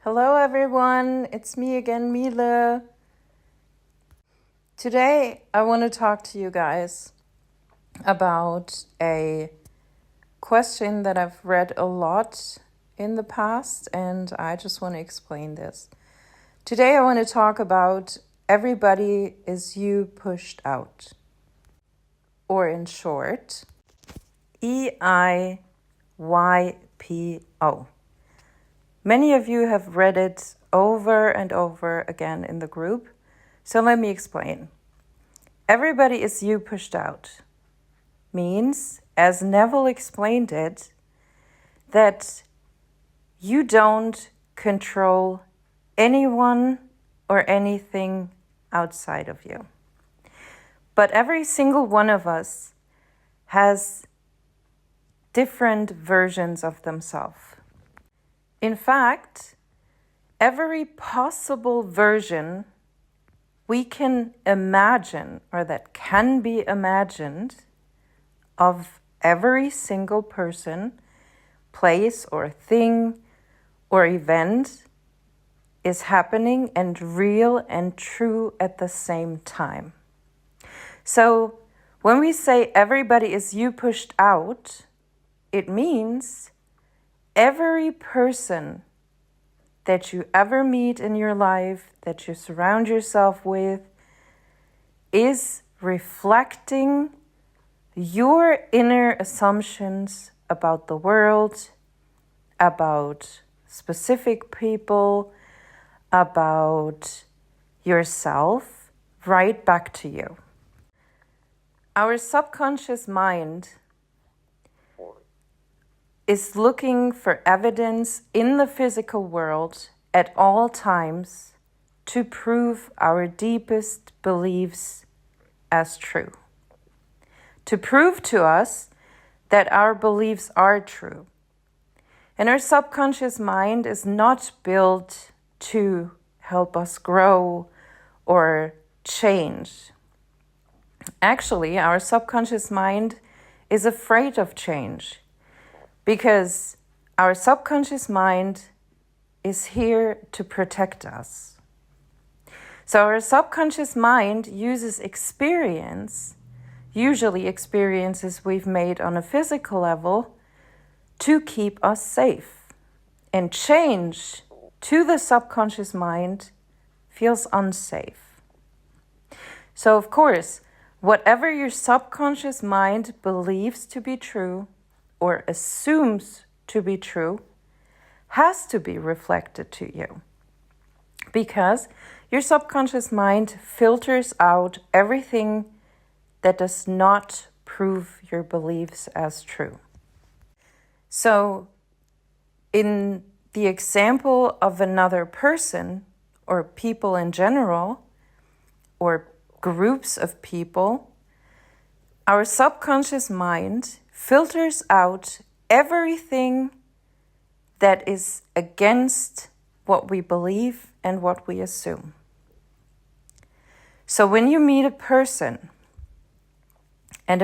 Hello everyone, it's me again, Mile. Today I want to talk to you guys about a question that I've read a lot in the past, and I just want to explain this. Today I want to talk about everybody is you pushed out, or in short, EIYPO. Many of you have read it over and over again in the group, so let me explain. Everybody is you pushed out means, as Neville explained it, that you don't control anyone or anything outside of you. But every single one of us has different versions of themselves. In fact, every possible version we can imagine, or that can be imagined, of every single person, place, or thing, or event is happening and real and true at the same time. So when we say everybody is you pushed out, it means every person that you ever meet in your life, that you surround yourself with, is reflecting your inner assumptions about the world, about specific people, about yourself, right back to you. Our subconscious mind is looking for evidence in the physical world at all times to prove our deepest beliefs as true. To prove to us that our beliefs are true. And our subconscious mind is not built to help us grow or change. Actually, our subconscious mind is afraid of change, because our subconscious mind is here to protect us. So our subconscious mind uses experience, usually experiences we've made on a physical level, to keep us safe. And change to the subconscious mind feels unsafe. So of course, whatever your subconscious mind believes to be true, or assumes to be true, has to be reflected to you. Because your subconscious mind filters out everything that does not prove your beliefs as true. So, in the example of another person, or people in general, or groups of people, our subconscious mind filters out everything that is against what we believe and what we assume. So when you meet a person, and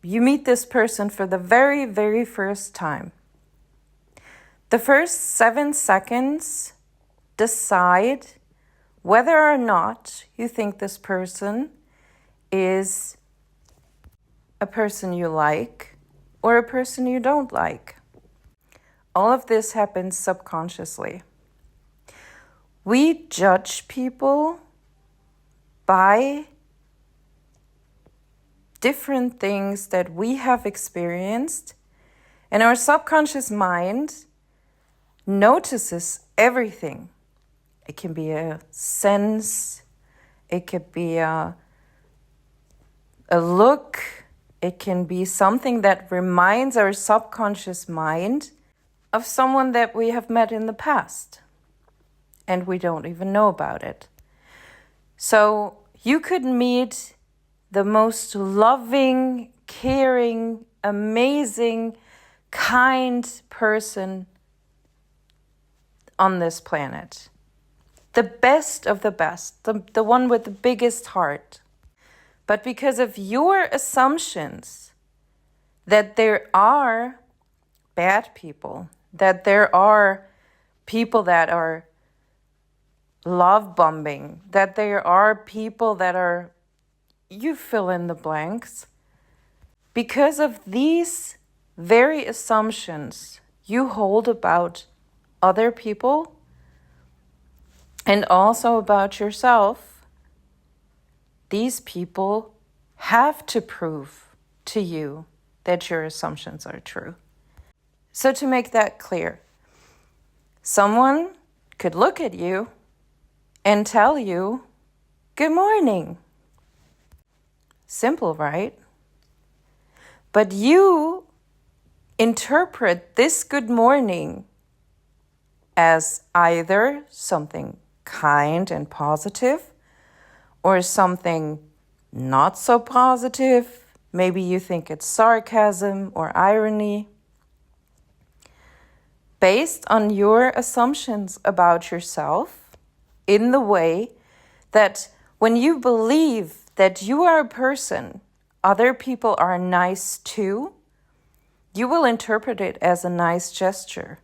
you meet this person for the very, very first time, the first 7 seconds decide whether or not you think this person is a person you like or a person you don't like. All of this happens subconsciously. We judge people by different things that we have experienced, and our subconscious mind notices everything. It can be a sense, it could be a look, it can be something that reminds our subconscious mind of someone that we have met in the past, and we don't even know about it. So you could meet the most loving, caring, amazing, kind person on this planet. The best of the best, the one with the biggest heart. But because of your assumptions that there are bad people, that there are people that are love bombing, that there are people that are, you fill in the blanks. Because of these very assumptions you hold about other people and also about yourself, these people have to prove to you that your assumptions are true. So to make that clear, someone could look at you and tell you, "Good morning." Simple, right? But you interpret this good morning as either something kind and positive or something not so positive. Maybe you think it's sarcasm or irony. Based on your assumptions about yourself, in the way that when you believe that you are a person, other people are nice too, you will interpret it as a nice gesture.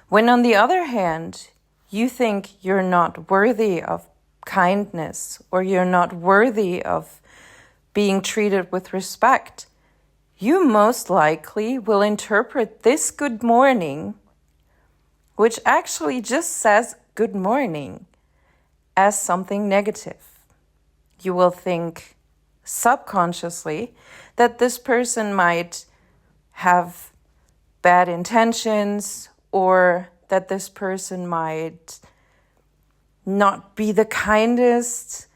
When on the other hand, you think you're not worthy of kindness or you're not worthy of being treated with respect, you most likely will interpret this good morning, which actually just says good morning, as something negative. You will think subconsciously that this person might have bad intentions or that this person might not be the kindest.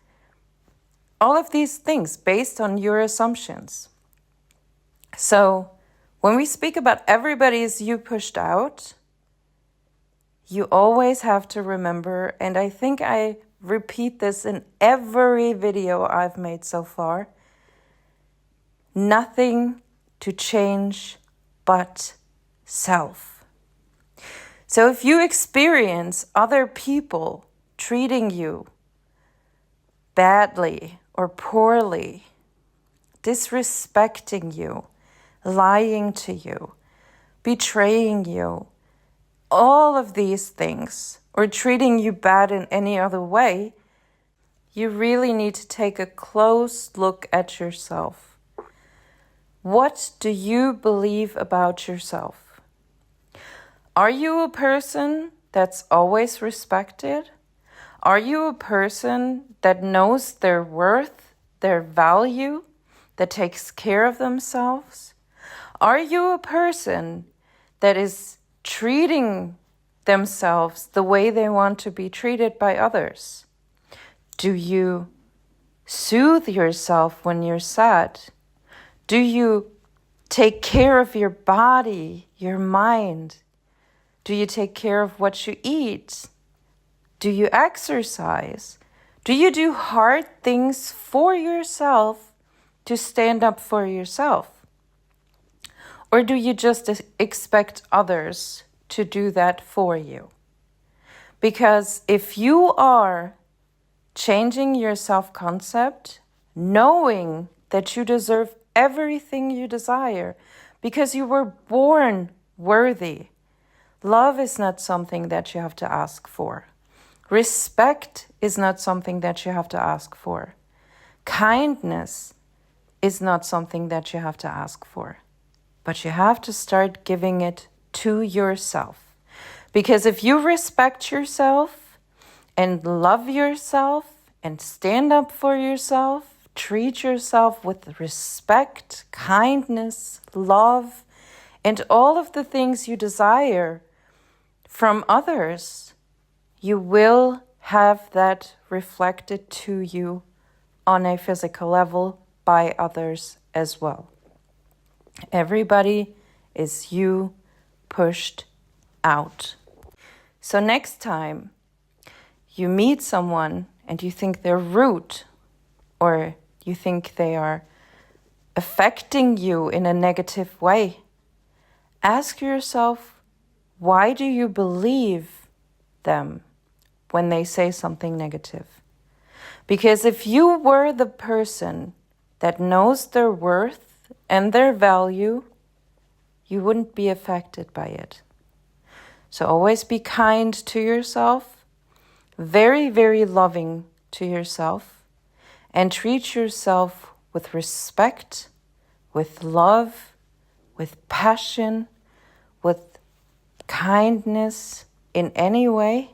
All of these things based on your assumptions. So when we speak about everybody's you pushed out, you always have to remember, and I think I repeat this in every video I've made so far, nothing to change but self. So if you experience other people treating you badly or poorly, disrespecting you, lying to you, betraying you, all of these things, or treating you bad in any other way, you really need to take a close look at yourself. What do you believe about yourself? Are you a person that's always respected? Are you a person that knows their worth, their value, that takes care of themselves? Are you a person that is treating themselves the way they want to be treated by others? Do you soothe yourself when you're sad? Do you take care of your body, your mind? Do you take care of what you eat? Do you exercise? Do you do hard things for yourself to stand up for yourself? Or do you just expect others to do that for you? Because if you are changing your self-concept, knowing that you deserve everything you desire because you were born worthy, love is not something that you have to ask for. Respect is not something that you have to ask for. Kindness is not something that you have to ask for. But you have to start giving it to yourself. Because if you respect yourself and love yourself and stand up for yourself, treat yourself with respect, kindness, love, and all of the things you desire from others, you will have that reflected to you on a physical level by others as well. Everybody is you pushed out. So next time you meet someone and you think they're rude or you think they are affecting you in a negative way, ask yourself, why do you believe them when they say something negative? Because if you were the person that knows their worth and their value, you wouldn't be affected by it. So always be kind to yourself, very, very loving to yourself, and treat yourself with respect, with love, with passion, with kindness in any way,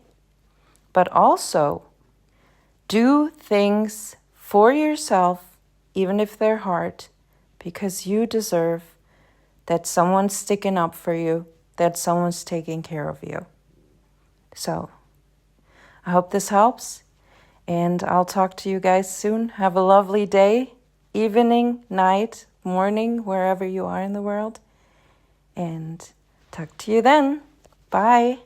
but also do things for yourself, even if they're hard, because you deserve that someone's sticking up for you, that someone's taking care of you. So, I hope this helps, and I'll talk to you guys soon. Have a lovely day, evening, night, morning, wherever you are in the world, and talk to you then. Bye.